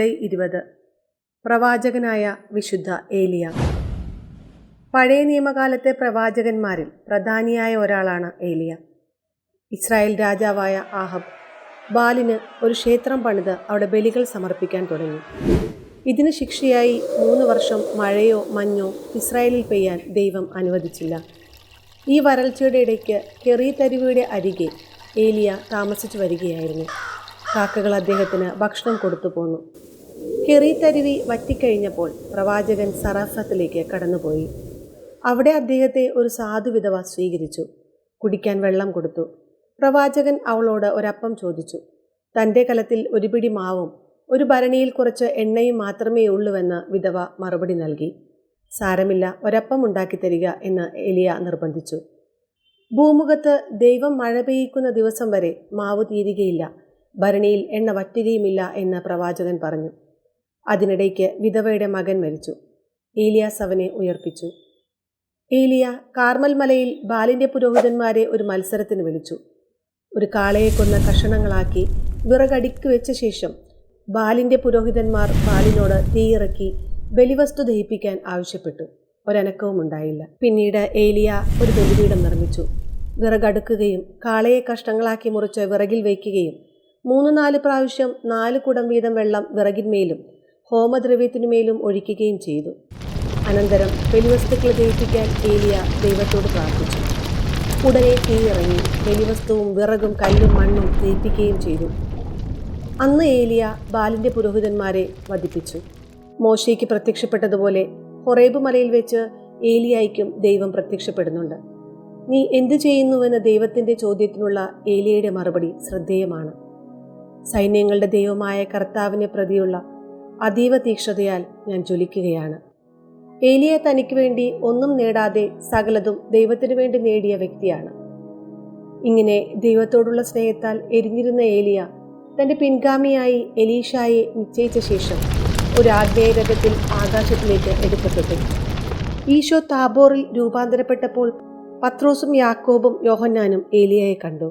July 20. പ്രവാചകനായ വിശുദ്ധ ഏലിയ. പഴയ നിയമകാലത്തെ പ്രവാചകന്മാരിൽ പ്രധാനിയായ ഒരാളാണ് ഏലിയ. ഇസ്രായേൽ രാജാവായ ആഹബ് ബാലിന് ഒരു ക്ഷേത്രം പണിത് അവിടെ ബലികൾ സമർപ്പിക്കാൻ തുടങ്ങി. ഇതിന് ശിക്ഷയായി 3 വർഷം മഴയോ മഞ്ഞോ ഇസ്രായേലിൽ പെയ്യാൻ ദൈവം അനുവദിച്ചില്ല. ഈ വരൾച്ചയുടെ ഇടയ്ക്ക് കെറീത്തരുവിയുടെ അരികെ ഏലിയ താമസിച്ചു വരികയായിരുന്നു. കാക്കകൾ അദ്ദേഹത്തിന് ഭക്ഷണം കൊടുത്തു പോന്നു. കെറീത്തരുവി വറ്റിക്കഴിഞ്ഞപ്പോൾ പ്രവാചകൻ സറാഫത്തിലേക്ക് കടന്നുപോയി. അവിടെ അദ്ദേഹത്തെ ഒരു സാധുവിധവ സ്വീകരിച്ചു. കുടിക്കാൻ വെള്ളം കൊടുത്തു. പ്രവാചകൻ അവളോട് ഒരപ്പം ചോദിച്ചു. തൻ്റെ കലത്തിൽ ഒരു പിടി മാവും ഒരു ഭരണിയിൽ കുറച്ച് എണ്ണയും മാത്രമേ ഉള്ളൂവെന്ന് വിധവ മറുപടി നൽകി. സാരമില്ല, ഒരപ്പം ഉണ്ടാക്കി തരിക എന്ന് ഏലിയ നിർബന്ധിച്ചു. ഭൂമുഖത്ത് ദൈവം മഴ പെയ്യിക്കുന്ന ദിവസം വരെ മാവ് തീരുകയില്ല, ഭരണിയിൽ എണ്ണ വറ്റുകയുമില്ല എന്ന് പ്രവാചകൻ പറഞ്ഞു. അതിനിടയ്ക്ക് വിധവയുടെ മകൻ മരിച്ചു. ഏലിയാസ് അവനെ ഉയർപ്പിച്ചു. ഏലിയ കാർമൽ മലയിൽ ബാലിൻ്റെ പുരോഹിതന്മാരെ ഒരു മത്സരത്തിന് വിളിച്ചു. ഒരു കാളയെ കൊന്ന കഷണങ്ങളാക്കി വിറകടിക്ക് വെച്ച ശേഷം ബാലിൻ്റെ പുരോഹിതന്മാർ ബാലിനോട് തീയിറക്കി ബലിവസ്തു ദഹിപ്പിക്കാൻ ആവശ്യപ്പെട്ടു. ഒരനക്കവും ഉണ്ടായില്ല. പിന്നീട് ഏലിയ ഒരു ബലിപീഠം നിർമ്മിച്ചു. വിറകടുക്കുകയും കാളയെ കഷ്ണങ്ങളാക്കി മുറിച്ച് വിറകിൽ വയ്ക്കുകയും 3-4 പ്രാവശ്യം 4 കുടം വീതം വെള്ളം വിറകിന്മേലും ഹോമദ്രവ്യത്തിനുമേലും ഒഴിക്കുകയും ചെയ്തു. അനന്തരം ബലിവസ്തുക്കൾ ദഹിപ്പിക്കാൻ ഏലിയ ദൈവത്തോട് പ്രാർത്ഥിച്ചു. ഉടനെ തീയിറങ്ങി ബലിവസ്തുവും വിറകും കല്ലും മണ്ണും ദഹിപ്പിക്കുകയും ചെയ്തു. അന്ന് ഏലിയ ബാലിൻ്റെ പുരോഹിതന്മാരെ വധിപ്പിച്ചു. മോശയ്ക്ക് പ്രത്യക്ഷപ്പെട്ടതുപോലെ ഹൊറേബ് മലയിൽ വെച്ച് ഏലിയായ്ക്കും ദൈവം പ്രത്യക്ഷപ്പെടുന്നുണ്ട്. നീ എന്തു ചെയ്യുന്നുവെന്ന ദൈവത്തിൻ്റെ ചോദ്യത്തിനുള്ള ഏലിയയുടെ മറുപടി ശ്രദ്ധേയമാണ്. സൈന്യങ്ങളുടെ ദൈവമായ കർത്താവിനെ പ്രതിയുള്ള അതീവ തീക്ഷ്ണതയാൽ ഞാൻ ജ്വലിക്കുകയാണ്. ഏലിയ തനിക്ക് വേണ്ടി ഒന്നും നേടാതെ സകലതും ദൈവത്തിനു വേണ്ടി നേടിയ വ്യക്തിയാണ്. ഇങ്ങനെ ദൈവത്തോടുള്ള സ്നേഹത്താൽ എരിഞ്ഞിരുന്ന ഏലിയ തൻ്റെ പിൻഗാമിയായി എലീഷായെ നിശ്ചയിച്ച ശേഷം ഒരു ആഗ്നേയരഥത്തിൽ ആകാശത്തിലേക്ക് എടുക്കപ്പെട്ടു. ഈശോ താബോറിൽ രൂപാന്തരപ്പെട്ടപ്പോൾ പത്രോസും യാക്കോബും യോഹന്നാനും ഏലിയയെ കണ്ടു.